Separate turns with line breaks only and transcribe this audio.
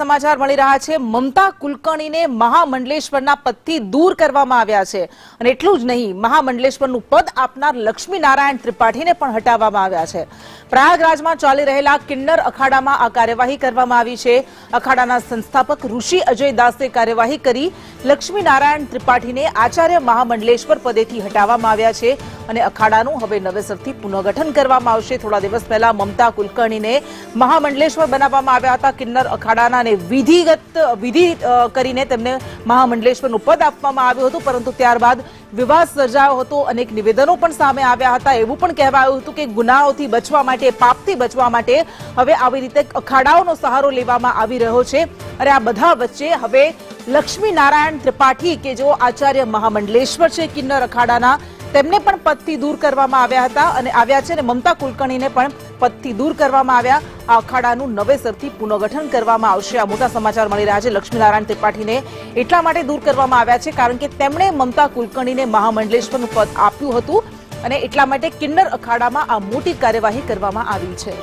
સમાચાર મળી રહ્યા છે। મમતા કુલકર્ણીને મહામંડલેશ્વરના પદથી દૂર કરવામાં આવ્યા છે અને એટલું જ નહીં, મહામંડલેશ્વરનું પદ આપનાર લક્ષ્મીનારાયણ ત્રિપાઠીને પણ હટાવવામાં આવ્યા છે। પ્રયાગરાજમાં ચાલી રહેલા કિન્નર અખાડામાં આ કાર્યવાહી કરવામાં આવી છે। અખાડાના સંસ્થાપક ઋષિ અજય દાસે કાર્યવાહી કરી લક્ષ્મીનારાયણ ત્રિપાઠીને આચાર્ય મહામંડલેશ્વર પદેથી હટાવવામાં આવ્યા છે અને અખાડાનું હવે નવેસરથી પુનઃગઠન કરવામાં આવશે। થોડા દિવસ પહેલા મમતા કુલકર્ણીને મહામંડલેશ્વર બનાવવામાં આવ્યા હતા। કિન્નર અખાડાના વિધિ કરીને તેમને મહામંડલેશ્વરનું પદ આપવામાં આવ્યું હતું, પરંતુ ત્યારબાદ વિવાદ સર્જાયો હતો। અનેક નિવેદનો પણ સામે આવ્યા હતા। એવું પણ કહેવાયું હતું કે ગુનાઓથી બચવા માટે, પાપથી બચવા માટે હવે આવી રીતે અખાડાઓનો સહારો લેવામાં આવી રહ્યો છે અને આ બધા વચ્ચે હવે લક્ષ્મીનારાયણ ત્રિપાઠી કે જેઓ આચાર્ય મહામંડલેશ્વર છે કિન્નર અખાડાના, તેમને પણ પદથી દૂર કરવામાં આવ્યા છે અને મમતા કુલકર્ણીને પણ પદથી દૂર કરવામાં આવ્યા। આ અખાડાનું નવેસરથી પુનઃગઠન કરવામાં આવશે। આ મોટા સમાચાર મળી રહ્યા છે। લક્ષ્મીનારાયણ ત્રિપાઠીને એટલા માટે દૂર કરવામાં આવ્યા છે કારણ કે તેમણે મમતા કુલકર્ણીને મહામંડલેશ્વરનું પદ આપ્યું હતું અને એટલા માટે કિન્નર અખાડામાં આ મોટી કાર્યવાહી કરવામાં આવી છે।